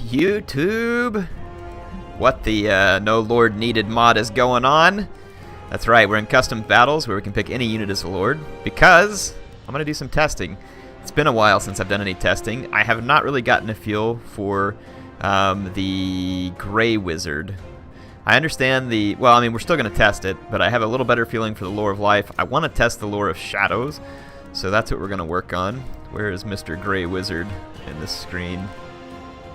YouTube, what the no lord needed mod is going on. That's right, we're in custom battles where we can pick any unit as a lord, because I'm going to do some testing. It's been a while since I've done any testing. I have not really gotten a feel for the Grey Wizard. I understand the, well, I mean, we're still going to test it, but I have a little better feeling for the Lore of Life. I want to test the Lore of Shadows, so that's what we're going to work on. Where is Mr. Grey Wizard in this screen?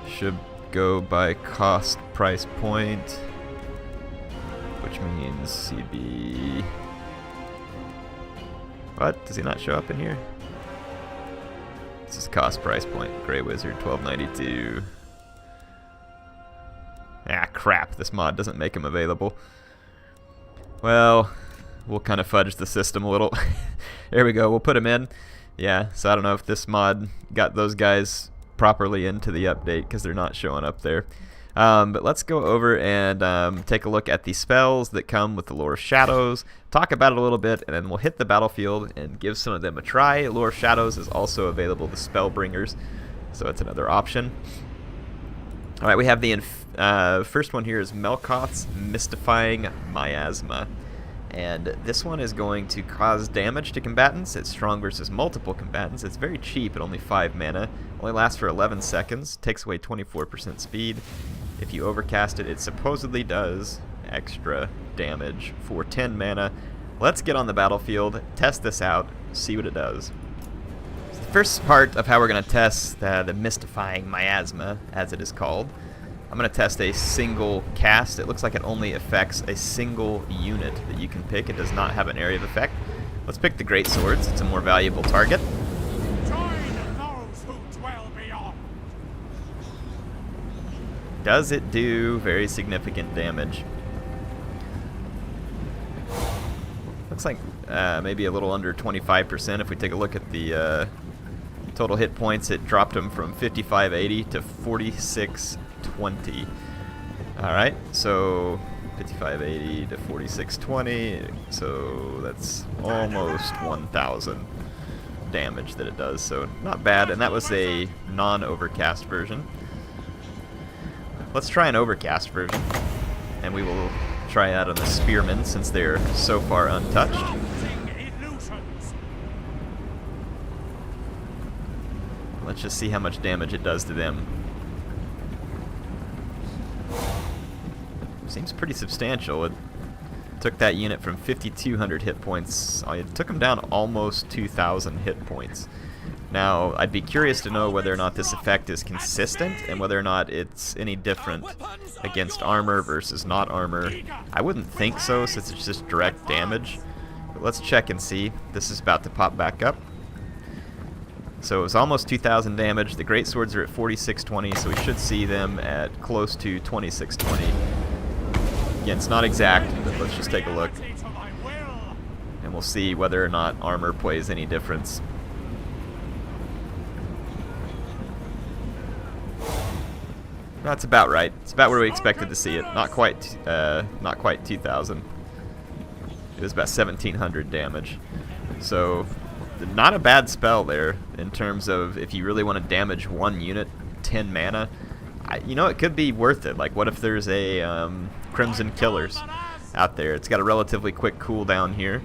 Should go by cost price point, which means CB. What? Does he not show up in here? This is cost price point. Grey Wizard, 1292. Ah, crap. This mod doesn't make him available. Well, we'll kind of fudge the system a little. There we go. We'll put him in. Yeah, so I don't know if this mod got those guys properly into the update because they're not showing up there. But let's go over and take a look at the spells that come with the Lore of Shadows, talk about it a little bit, and then we'll hit the battlefield and give some of them a try. Lore of Shadows is also available to Spellbringers, so it's another option. Alright, we have the first one here is Melkoth's Mystifying Miasma. And this one is going to cause damage to combatants. It's strong versus multiple combatants. It's very cheap at only 5 mana. Only lasts for 11 seconds. Takes away 24% speed. If you overcast it, it supposedly does extra damage for 10 mana. Let's get on the battlefield, test this out, see what it does. So the first part of how we're going to test the Mystifying Miasma, as it is called, I'm going to test a single cast. It looks like it only affects a single unit that you can pick. It does not have an area of effect. Let's pick the Great Swords. It's a more valuable target. Does it do very significant damage? Looks like maybe a little under 25%. If we take a look at the total hit points, it dropped them from 5580 to 4620. Alright, so 5580 to 4620, so that's almost 1000 damage that it does, so not bad, and that was a non-overcast version. Let's try an overcast version, and we will try that on the Spearmen since they're so far untouched. Let's just see how much damage it does to them. Seems pretty substantial. It took that unit from 5,200 hit points. It took them down almost 2,000 hit points. Now, I'd be curious to know whether or not this effect is consistent and whether or not it's any different against armor versus not armor. I wouldn't think so since it's just direct damage. But let's check and see. This is about to pop back up. So it was almost 2,000 damage. The Great Swords are at 4620, so we should see them at close to 2620. Again, it's not exact, but let's just take a look. And we'll see whether or not armor plays any difference. That's about right. It's about where we expected to see it. Not quite 2,000. It was about 1,700 damage. So, not a bad spell there in terms of if you really want to damage one unit, 10 mana. You know, it could be worth it. Like, what if there's a Crimson Killers out there? It's got a relatively quick cooldown here.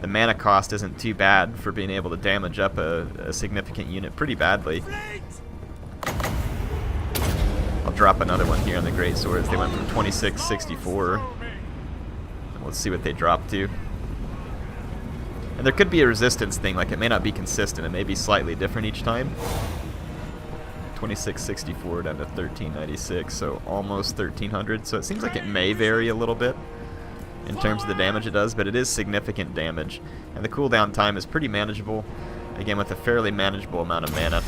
The mana cost isn't too bad for being able to damage up a significant unit pretty badly. I'll drop another one here on the Great Swords. They went from 2664. Let's see what they dropped to. And there could be a resistance thing, like it may not be consistent. It may be slightly different each time. 2664 down to 1396, so almost 1300. So it seems like it may vary a little bit in terms of the damage it does, but it is significant damage. And the cooldown time is pretty manageable, again with a fairly manageable amount of mana.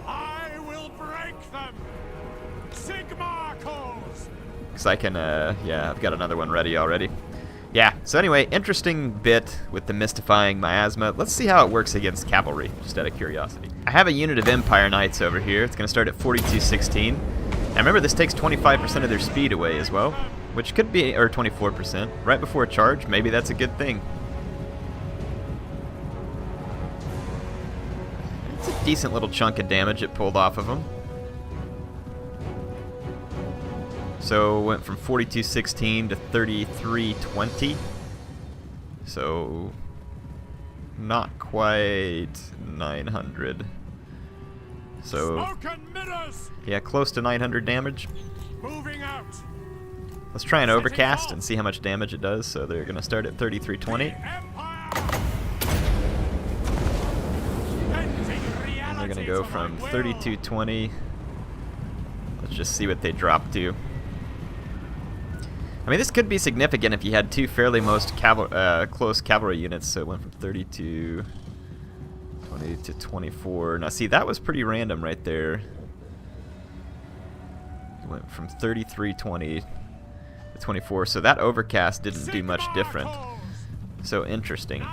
I will break them. Sigmar calls. Because I can, yeah, I've got another one ready already. Yeah, so anyway, interesting bit with the Mystifying Miasma. Let's see how it works against Cavalry, just out of curiosity. I have a unit of Empire Knights over here. It's going to start at 4216. And remember, this takes 25% of their speed away as well, which could be, or 24%, right before a charge. Maybe that's a good thing. It's a decent little chunk of damage it pulled off of them. So went from 4216 to 3320. So not quite 900. So yeah, close to 900 damage. Moving out. Let's try an overcast and see how much damage it does. So they're going to start at 3320. And they're going to go from 3220. Let's just see what they drop to. I mean, this could be significant if you had two fairly close cavalry units. So it went from 3220 to 24. Now, see, that was pretty random right there. It went from 3320 to 24. So that overcast didn't do much different. So interesting.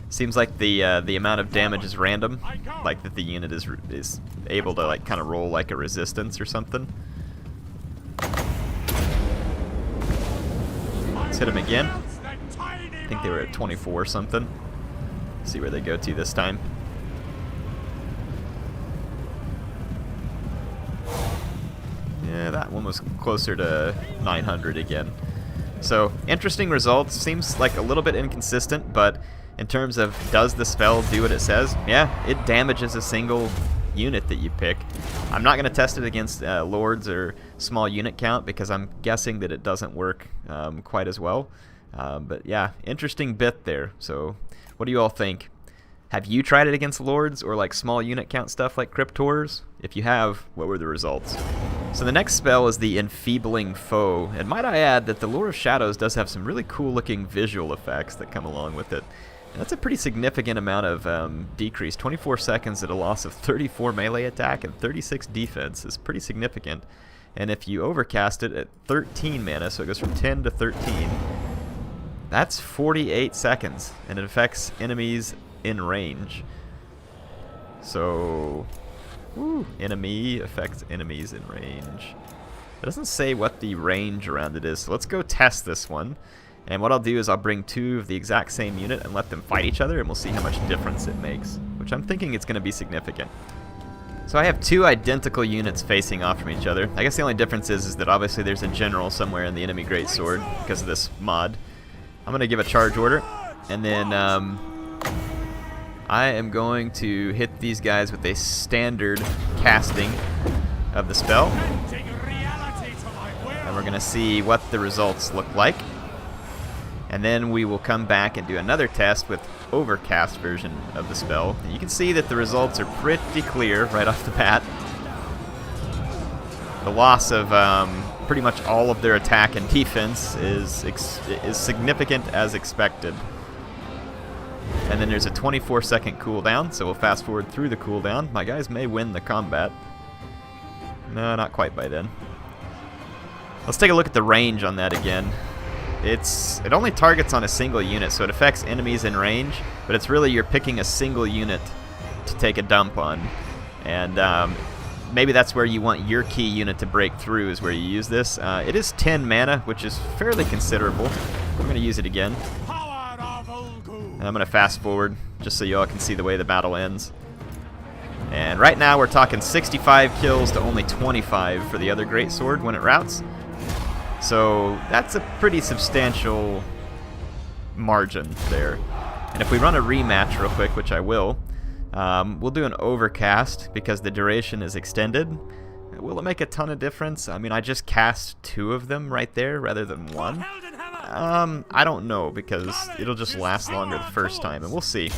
Seems like the amount of damage is random, like that the unit is able to like kind of roll like a resistance or something. Let's hit them again. I think they were at 24 or something. See where they go to this time. Yeah, that one was closer to 900 again. So interesting results. Seems like a little bit inconsistent, but in terms of does the spell do what it says, yeah, it damages a single unit that you pick. I'm not going to test it against lords or small unit count because I'm guessing that it doesn't work quite as well. But yeah, interesting bit there. So what do you all think? Have you tried it against lords or like small unit count stuff like cryptors? If you have, what were the results? So the next spell is the Enfeebling Foe, and might I add that the Lord of Shadows does have some really cool looking visual effects that come along with it. And that's a pretty significant amount of decrease. 24 seconds at a loss of 34 melee attack and 36 defense is pretty significant. And if you overcast it at 13 mana, so it goes from 10 to 13, that's 48 seconds, and it affects enemies in range. So, enemy affects enemies in range. It doesn't say what the range around it is, so let's go test this one. And what I'll do is I'll bring two of the exact same unit and let them fight each other, and we'll see how much difference it makes, which I'm thinking it's going to be significant. So I have two identical units facing off from each other. I guess the only difference is that obviously there's a general somewhere in the enemy greatsword because of this mod. I'm going to give a charge order, and then I am going to hit these guys with a standard casting of the spell. And we're going to see what the results look like. And then we will come back and do another test with overcast version of the spell. And you can see that the results are pretty clear right off the bat. The loss of pretty much all of their attack and defense is significant as expected. And then there's a 24-second cooldown, so we'll fast forward through the cooldown. My guys may win the combat. No, not quite by then. Let's take a look at the range on that again. It only targets on a single unit, so it affects enemies in range, but it's really you're picking a single unit to take a dump on. And maybe that's where you want your key unit to break through, is where you use this. It is 10 mana, which is fairly considerable. I'm going to use it again. And I'm going to fast forward just so y'all can see the way the battle ends. And right now we're talking 65 kills to only 25 for the other greatsword when it routs. So that's a pretty substantial margin there. And if we run a rematch real quick, which I will, we'll do an overcast because the duration is extended. Will it make a ton of difference? I mean, I just cast 2 of them right there rather than 1. I don't know, because it'll just last longer the first time, and we'll see.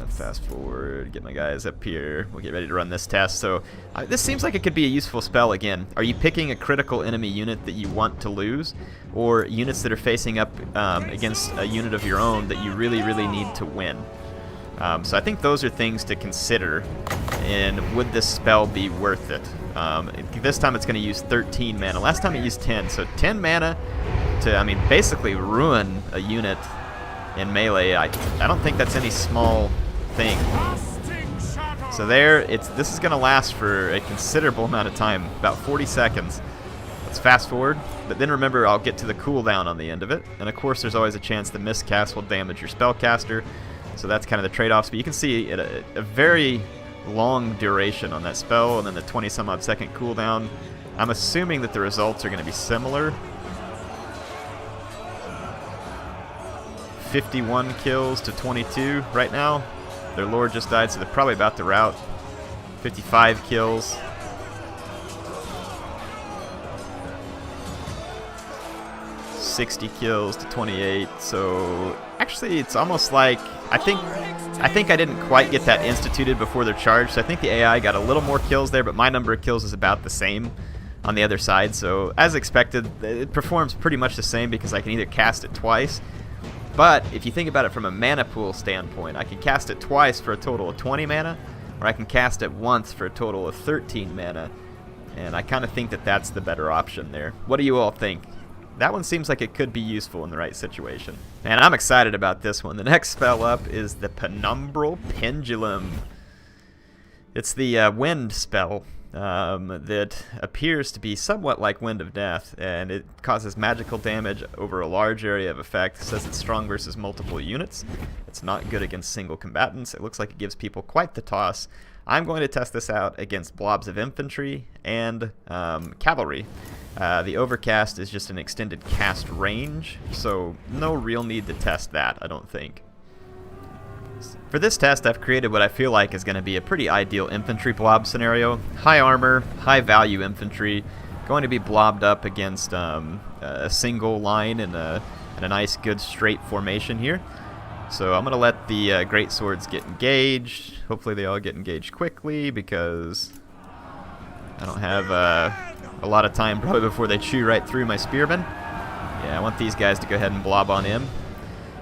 Fast forward, get my guys up here. We'll get ready to run this test. So this seems like it could be a useful spell again. Are you picking a critical enemy unit that you want to lose, or units that are facing up against a unit of your own that you really, really need to win? So I think those are things to consider, and would this spell be worth it? This time it's going to use 13 mana. Last time it used 10, so 10 mana to, I mean, basically ruin a unit in melee. I don't think that's any small thing. So there, this is going to last for a considerable amount of time, about 40 seconds. Let's fast forward, but then remember I'll get to the cooldown on the end of it, and of course there's always a chance the miscast will damage your spellcaster, so that's kind of the trade-offs. But you can see at a very long duration on that spell, and then the 20 some odd second cooldown. I'm assuming that the results are going to be similar. 51 kills to 22 right now. Their lord just died, so they're probably about to rout. 55 kills. $60 kills to 28. So actually, it's almost like I think I didn't quite get that instituted before their charge. So I think the AI got a little more kills there, but my number of kills is about the same on the other side. So as expected, it performs pretty much the same because I can either cast it twice. But if you think about it from a mana pool standpoint, I can cast it twice for a total of 20 mana, or I can cast it once for a total of 13 mana. And I kind of think that that's the better option there. What do you all think? That one seems like it could be useful in the right situation. And I'm excited about this one. The next spell up is the Penumbral Pendulum. It's the wind spell that appears to be somewhat like Wind of Death, and it causes magical damage over a large area of effect. It says it's strong versus multiple units. It's not good against single combatants. It looks like it gives people quite the toss. I'm going to test this out against blobs of infantry and cavalry. The overcast is just an extended cast range, so no real need to test that, I don't think. For this test, I've created what I feel like is going to be a pretty ideal infantry blob scenario. High armor, high value infantry, going to be blobbed up against a single line in a nice good straight formation here. So I'm going to let the greatswords get engaged. Hopefully they all get engaged quickly because I don't have a lot of time probably before they chew right through my spearmen. Yeah, I want these guys to go ahead and blob on in.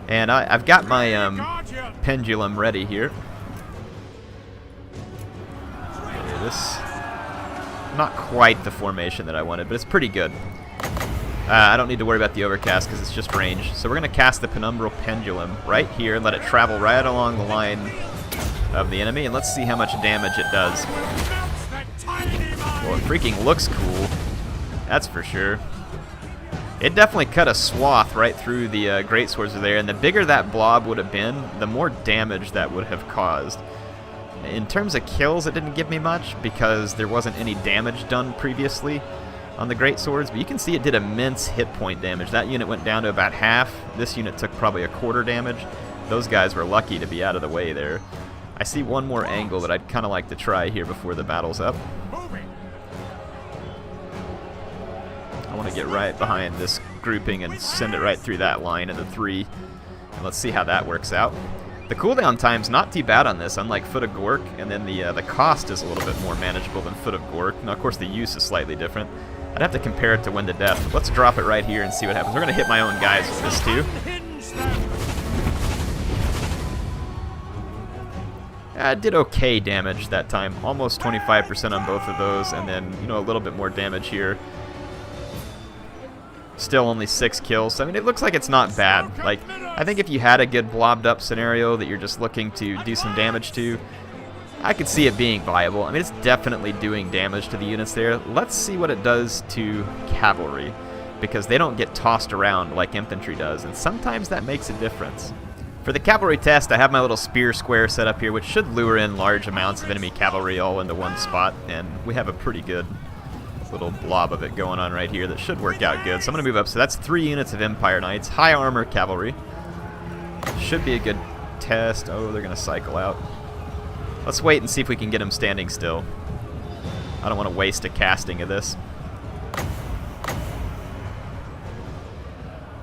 And I've got my pendulum ready here. Okay, this not quite the formation that I wanted, but it's pretty good. I don't need to worry about the overcast because it's just range. So we're going to cast the Penumbral Pendulum right here and let it travel right along the line of the enemy, and let's see how much damage it does. Well, it freaking looks cool, that's for sure. It definitely cut a swath right through the greatswords there, and the bigger that blob would have been, the more damage that would have caused. In terms of kills, it didn't give me much because there wasn't any damage done previously on the greatswords, but you can see it did immense hit point damage. That unit went down to about half. This unit took probably a quarter damage. Those guys were lucky to be out of the way there. I see one more angle that I'd kind of like to try here before the battle's up. I want to get right behind this grouping and send it right through that line of the 3. And let's see how that works out. The cooldown time's not too bad on this, unlike Foot of Gork, and then the cost is a little bit more manageable than Foot of Gork. Now, of course, the use is slightly different. I'd have to compare it to Wind of Death, but let's drop it right here and see what happens. We're going to hit my own guys with this, too. It did okay damage that time, almost 25% on both of those, and then, you know, a little bit more damage here. Still only 6 kills. So, I mean, it looks like it's not bad. Like, I think if you had a good blobbed up scenario that you're just looking to do some damage to, I could see it being viable. I mean, it's definitely doing damage to the units there. Let's see what it does to cavalry, because they don't get tossed around like infantry does, and sometimes that makes a difference. For the cavalry test, I have my little spear square set up here, which should lure in large amounts of enemy cavalry all into one spot, and we have a pretty good little blob of it going on right here that should work out good. So I'm going to move up. So that's 3 units of Empire Knights, high armor cavalry. Should be a good test. Oh, they're going to cycle out. Let's wait and see if we can get them standing still. I don't want to waste a casting of this.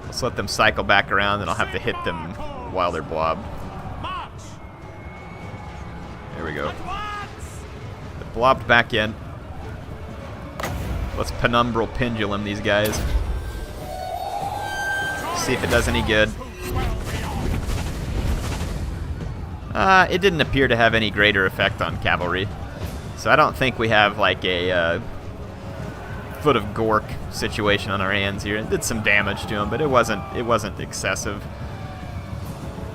Let's let them cycle back around, and I'll have to hit them while they're blobbed. There we go. They're blobbed back in. Let's Penumbral Pendulum these guys. See if it does any good. It didn't appear to have any greater effect on cavalry. So I don't think we have like a Foot of Gork situation on our hands here. It did some damage to him, but it wasn't excessive.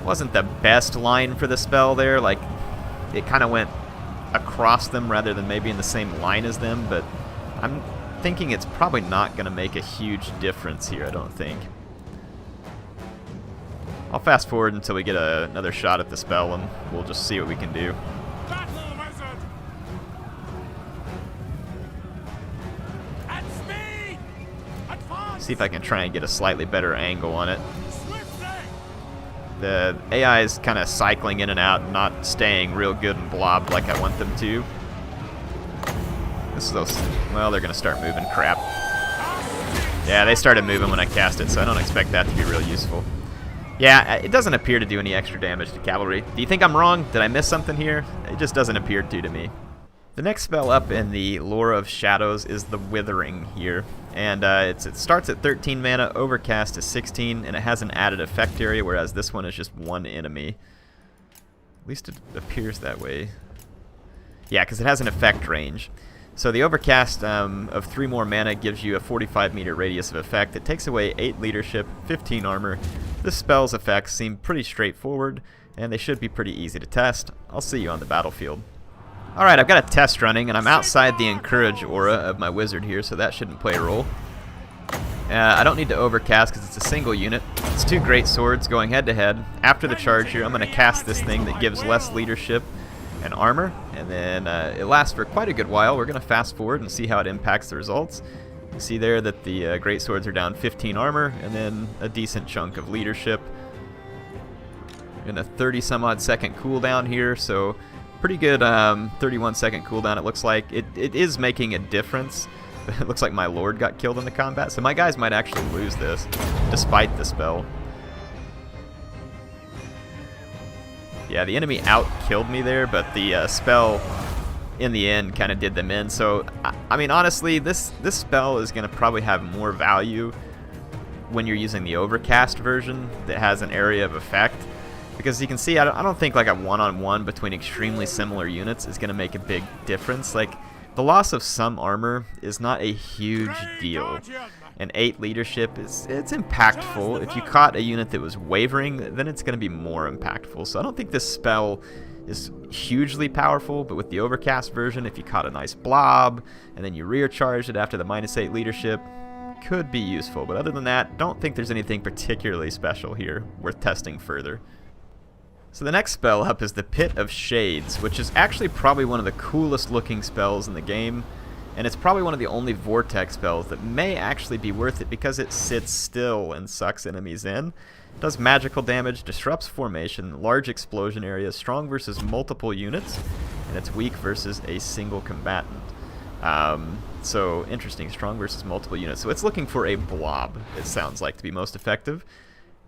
It wasn't the best line for the spell there. Like, it kind of went across them rather than maybe in the same line as them, but I'm thinking it's probably not going to make a huge difference here, I don't think. I'll fast forward until we get another shot at the spell, and we'll just see what we can do. See if I can try and get a slightly better angle on it. The AI is kind of cycling in and out, not staying real good and blobbed like I want them to. This is those, well, they're going to start moving. Crap. Yeah, they started moving when I cast it, so I don't expect that to be real useful. Yeah, it doesn't appear to do any extra damage to cavalry. Do you think I'm wrong? Did I miss something here? It just doesn't appear to me. The next spell up in the Lore of Shadows is the Withering here. And it starts at 13 mana, Overcast is 16, and it has an added effect area, whereas this one is just one enemy. At least it appears that way. Yeah, because it has an effect range. So the Overcast of 3 more mana gives you a 45-meter radius of effect. It takes away 8 leadership, 15 armor. This spell's effects seem pretty straightforward, and they should be pretty easy to test. I'll see you on the battlefield. Alright, I've got a test running, and I'm outside the Encourage aura of my wizard here, so that shouldn't play a role. I don't need to overcast because it's a single unit. It's 2 great swords going head-to-head. After the charge here, I'm going to cast this thing that gives less leadership and armor, and then it lasts for quite a good while. We're going to fast forward and see how it impacts the results. You see there that the great swords are down 15 armor, and then a decent chunk of leadership. And a 30-some-odd second cooldown here, so pretty good 31-second cooldown it looks like. It is making a difference. It looks like my lord got killed in the combat, so my guys might actually lose this, despite the spell. Yeah, the enemy out-killed me there, but the spell, in the end, kind of did them in. So, I mean, honestly, this spell is going to probably have more value when you're using the Overcast version that has an area of effect. Because you can see, I don't think like a one-on-one between extremely similar units is going to make a big difference. Like, the loss of some armor is not a huge deal. And 8 leadership, it's impactful. If you caught a unit that was wavering, then it's going to be more impactful. So I don't think this spell is hugely powerful, but with the Overcast version, if you caught a nice blob, and then you rear charged it after the -8 leadership, could be useful. But other than that, don't think there's anything particularly special here worth testing further. So the next spell up is the Pit of Shades, which is actually probably one of the coolest looking spells in the game, and it's probably one of the only Vortex spells that may actually be worth it because it sits still and sucks enemies in. It does magical damage, disrupts formation, large explosion areas, strong versus multiple units, and it's weak versus a single combatant. So interesting, strong versus multiple units. So it's looking for a blob, it sounds like, to be most effective.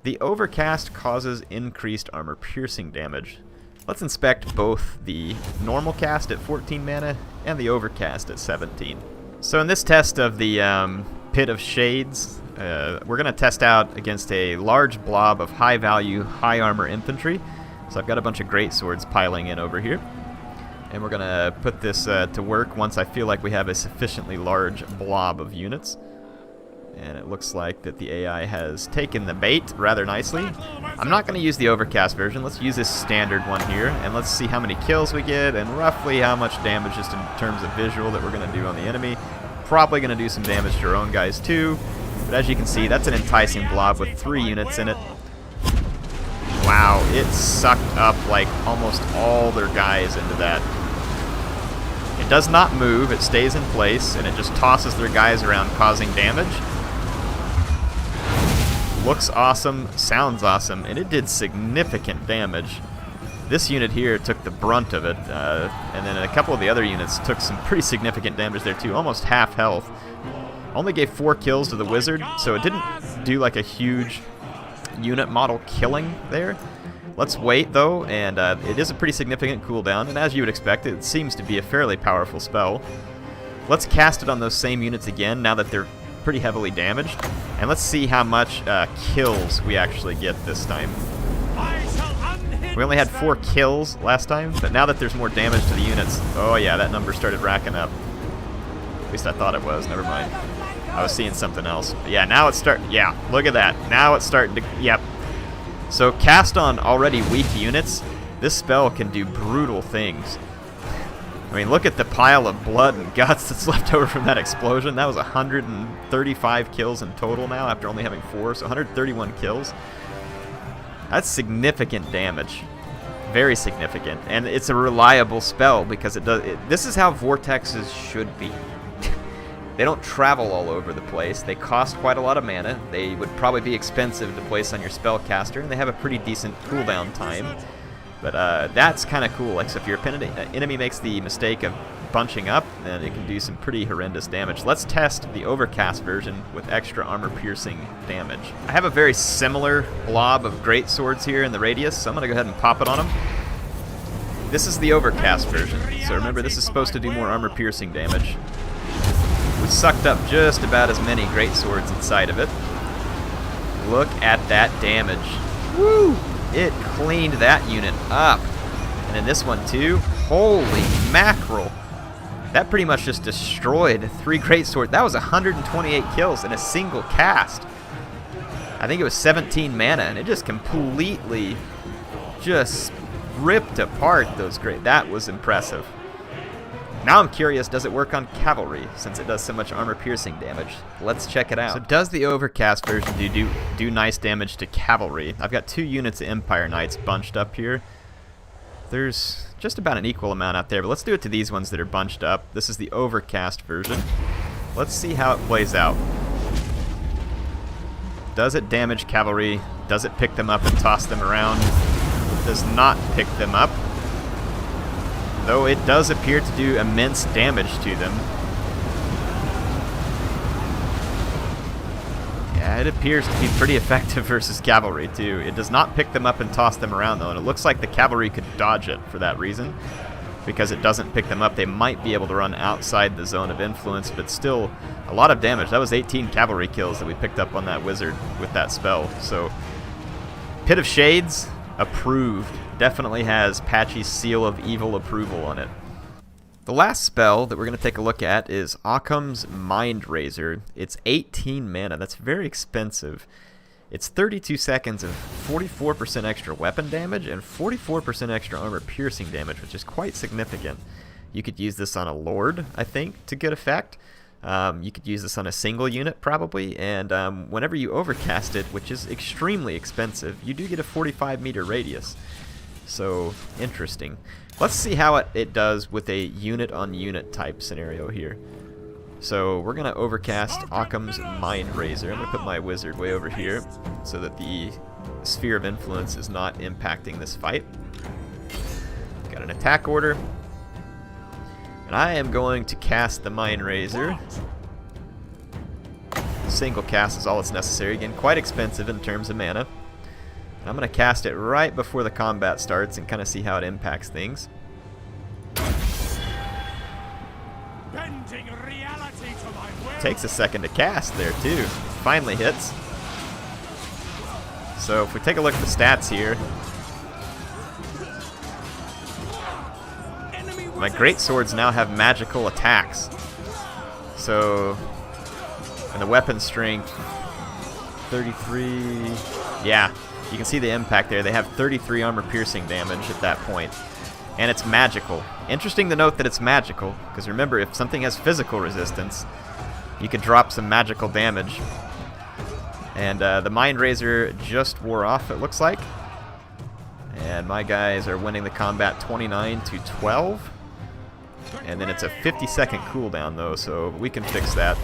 The Overcast causes increased armor piercing damage. Let's inspect both the normal cast at 14 mana and the Overcast at 17. So in this test of the Pit of Shades, we're going to test out against a large blob of high value, high armor infantry. So I've got a bunch of great swords piling in over here. And we're going to put this to work once I feel like we have a sufficiently large blob of units. And it looks like that the AI has taken the bait rather nicely. I'm not going to use the Overcast version. Let's use this standard one here, and let's see how many kills we get and roughly how much damage just in terms of visual that we're going to do on the enemy. Probably going to do some damage to our own guys too. But as you can see, that's an enticing blob with 3 units in it. Wow, it sucked up like almost all their guys into that. It does not move, it stays in place, and it just tosses their guys around causing damage. Looks awesome, sounds awesome, and it did significant damage. This unit here took the brunt of it, and then a couple of the other units took some pretty significant damage there too, almost half health. Only gave 4 kills to the wizard, so it didn't do like a huge unit model killing there. Let's wait though, and it is a pretty significant cooldown, and as you would expect, it seems to be a fairly powerful spell. Let's cast it on those same units again now that they're pretty heavily damaged, and let's see how much kills we actually get this time. We only had 4 kills last time, but now that there's more damage to the units, oh yeah, that number started racking up. At least I thought it was, never mind. I was seeing something else. But yeah, now it's yeah, look at that. Now it's starting to, yep. So cast on already weak units, this spell can do brutal things. I mean, look at the pile of blood and guts that's left over from that explosion. That was 135 kills in total now after only having 4, so 131 kills. That's significant damage. Very significant. And it's a reliable spell because it does. This is how vortexes should be. They don't travel all over the place. They cost quite a lot of mana. They would probably be expensive to place on your spellcaster, and they have a pretty decent cooldown time. But that's kind of cool. Like, so if your enemy makes the mistake of bunching up, then it can do some pretty horrendous damage. Let's test the overcast version with extra armor-piercing damage. I have a very similar blob of great swords here in the radius, so I'm going to go ahead and pop it on them. This is the overcast version, so remember this is supposed to do more armor-piercing damage. We sucked up just about as many great swords inside of it. Look at that damage. Woo! It cleaned that unit up. And then this one too. Holy mackerel. That pretty much just destroyed 3 great swords. That was 128 kills in a single cast. I think it was 17 mana, and it just completely just ripped apart those great. That was impressive. Now I'm curious, does it work on cavalry, since it does so much armor-piercing damage? Let's check it out. So does the overcast version do nice damage to cavalry? I've got 2 units of Empire Knights bunched up here. There's just about an equal amount out there, but let's do it to these ones that are bunched up. This is the overcast version. Let's see how it plays out. Does it damage cavalry? Does it pick them up and toss them around? It does not pick them up, though it does appear to do immense damage to them. Yeah, it appears to be pretty effective versus cavalry too. It does not pick them up and toss them around though, and it looks like the cavalry could dodge it for that reason. Because it doesn't pick them up, they might be able to run outside the zone of influence, but still a lot of damage. That was 18 cavalry kills that we picked up on that wizard with that spell. So, Pit of Shades, approved. Definitely has Patchy's seal of evil approval on it. The last spell that we're going to take a look at is Occam's Mind Razor. It's 18 mana. That's very expensive. It's 32 seconds of 44% extra weapon damage and 44% extra armor piercing damage, which is quite significant. You could use this on a lord, I think, to good effect. You could use this on a single unit, probably, and whenever you overcast it, which is extremely expensive, you do get a 45-meter radius. So, interesting. Let's see how it does with a unit-on-unit type scenario here. So, we're going to overcast Occam's Mind Razor. I'm going to put my wizard way over here so that the sphere of influence is not impacting this fight. Got an attack order. And I am going to cast the Mind Razor. Single cast is all that's necessary. Again, quite expensive in terms of mana. I'm going to cast it right before the combat starts and kind of see how it impacts things. Bending reality to my will. Takes a second to cast there too. Finally hits. So if we take a look at the stats here, my great swords now have magical attacks. So, and the weapon strength, 33. Yeah. You can see the impact there. They have 33 armor-piercing damage at that point. And it's magical. Interesting to note that it's magical, because remember, if something has physical resistance, you could drop some magical damage. And the Mind Razor just wore off, it looks like. And my guys are winning the combat 29-12. And then it's a 50-second cooldown, though, so we can fix that.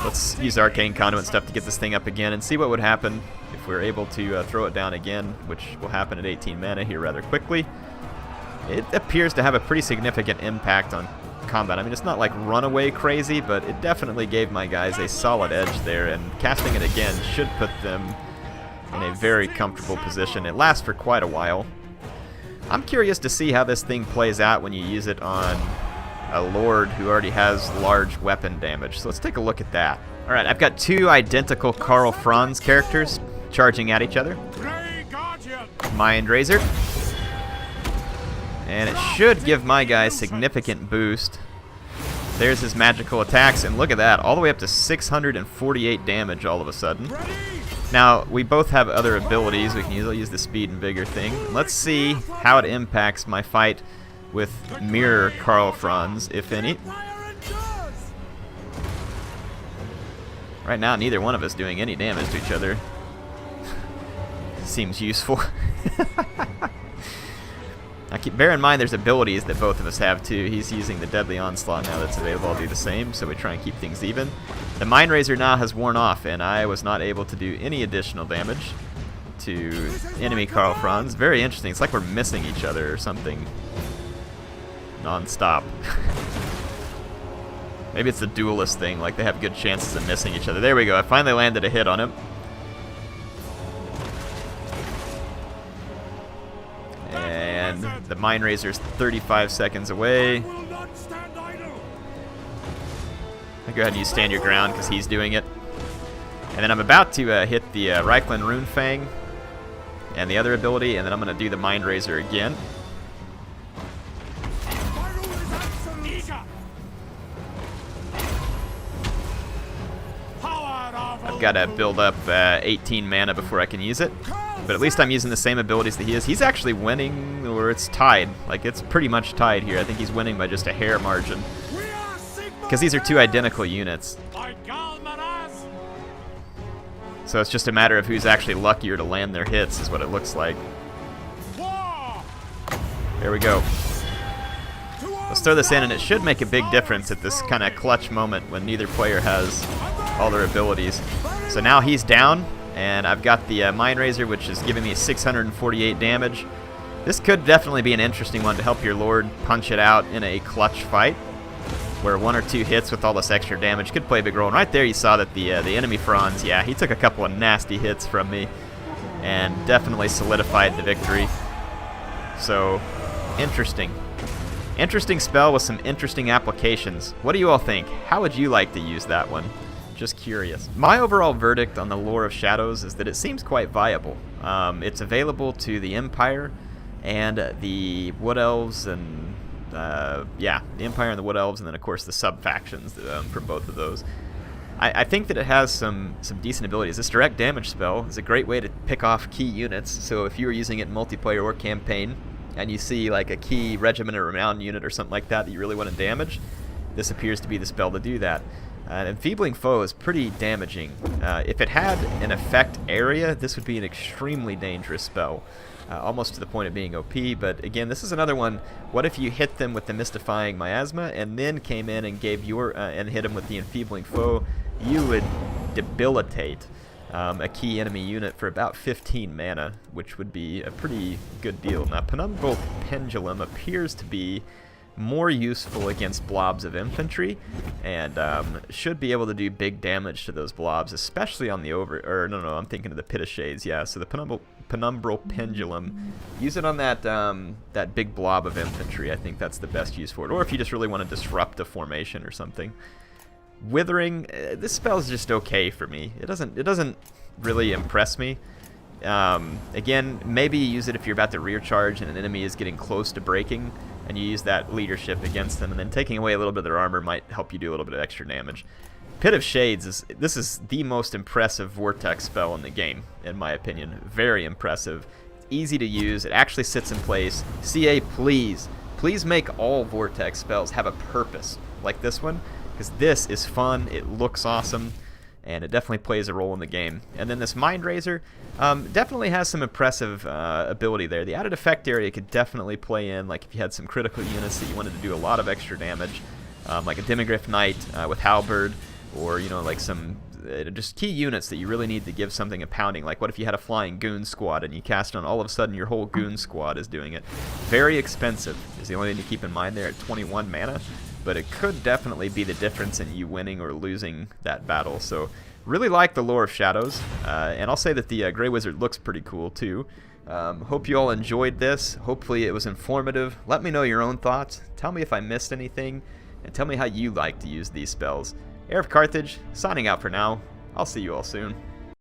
Let's use Arcane Conduit stuff to get this thing up again and see what would happen if we're able to throw it down again, which will happen at 18 mana here rather quickly. It appears to have a pretty significant impact on combat. I mean, it's not like runaway crazy, but it definitely gave my guys a solid edge there, and casting it again should put them in a very comfortable position. It lasts for quite a while. I'm curious to see how this thing plays out when you use it on a lord who already has large weapon damage. So let's take a look at that. Alright, I've got 2 identical Karl Franz characters charging at each other. Mind Razor. And it should give my guy significant boost. There's his magical attacks, and look at that, all the way up to 648 damage all of a sudden. Now, we both have other abilities. We can use the speed and vigor thing. Let's see how it impacts my fight with Mirror Karl Franz, if any. Right now, neither one of us doing any damage to each other. Seems useful. Bear in mind there's abilities that both of us have too. He's using the Deadly Onslaught now that's available. I'll do the same, so we try and keep things even. The Mind Razor now has worn off, and I was not able to do any additional damage to enemy Karl Franz. Very interesting. It's like we're missing each other or something non-stop. Maybe it's the duelist thing, like they have good chances of missing each other. There we go. I finally landed a hit on him. And the Mind Razor's 35 seconds away. I go ahead and use Stand Your Ground because he's doing it. And then I'm about to hit the Reikland Rune Fang and the other ability, and then I'm going to do the Mind Razor again. I've got to build up 18 mana before I can use it. But at least I'm using the same abilities that he is. He's actually winning, or it's tied. Like, it's pretty much tied here. I think he's winning by just a hair margin. Because these are two identical units. So it's just a matter of who's actually luckier to land their hits, is what it looks like. There we go. Let's throw this in, and it should make a big difference at this kind of clutch moment when neither player has all their abilities. So now he's down. And I've got the Mind Razor, which is giving me 648 damage. This could definitely be an interesting one to help your Lord punch it out in a clutch fight, where 1 or 2 hits with all this extra damage could play a big role. And right there you saw that the enemy Franz, yeah, he took a couple of nasty hits from me and definitely solidified the victory. So, interesting. Interesting spell with some interesting applications. What do you all think? How would you like to use that one? Just curious. My overall verdict on the Lore of Shadows is that it seems quite viable. It's available to the Empire and the Wood Elves, and yeah, the Empire and the Wood Elves, and then of course the sub-factions from both of those. I think that it has some decent abilities. This direct damage spell is a great way to pick off key units, so if you were using it in multiplayer or campaign, and you see like a key regiment or renown unit or something like that you really want to damage, this appears to be the spell to do that. Enfeebling Foe is pretty damaging. If it had an effect area, this would be an extremely dangerous spell, almost to the point of being OP. But again, this is another one. What if you hit them with the Mystifying Miasma and then came in and gave your and hit them with the Enfeebling Foe? You would debilitate a key enemy unit for about 15 mana, which would be a pretty good deal. Now, Penumbral Pendulum appears to be more useful against blobs of infantry, and should be able to do big damage to those blobs, especially on the I'm thinking of the Pit of Shades, yeah. So the Penumbral Pendulum, use it on that big blob of infantry. I think that's the best use for it. Or if you just really want to disrupt a formation or something. Withering, this spell is just okay for me. It doesn't really impress me. Again, maybe you use it if you're about to rear charge and an enemy is getting close to breaking, and you use that leadership against them, and then taking away a little bit of their armor might help you do a little bit of extra damage. Pit of Shades is the most impressive vortex spell in the game, in my opinion. Very impressive. It's easy to use. It actually sits in place. CA, please make all vortex spells have a purpose like this one, because this is fun. It looks awesome, and it definitely plays a role in the game. And then this Mind Razor definitely has some impressive ability there. The added effect area could definitely play in, like if you had some critical units that you wanted to do a lot of extra damage, like a Demigryph Knight with Halberd, or like some just key units that you really need to give something a pounding. Like what if you had a flying goon squad and you cast on, all of a sudden your whole goon squad is doing it. Very expensive is the only thing to keep in mind there at 21 mana, but it could definitely be the difference in you winning or losing that battle. So really like the Lore of Shadows, and I'll say that the Grey Wizard looks pretty cool too. Hope you all enjoyed this. Hopefully it was informative. Let me know your own thoughts. Tell me if I missed anything, and tell me how you like to use these spells. HeirofCarthage, signing out for now. I'll see you all soon.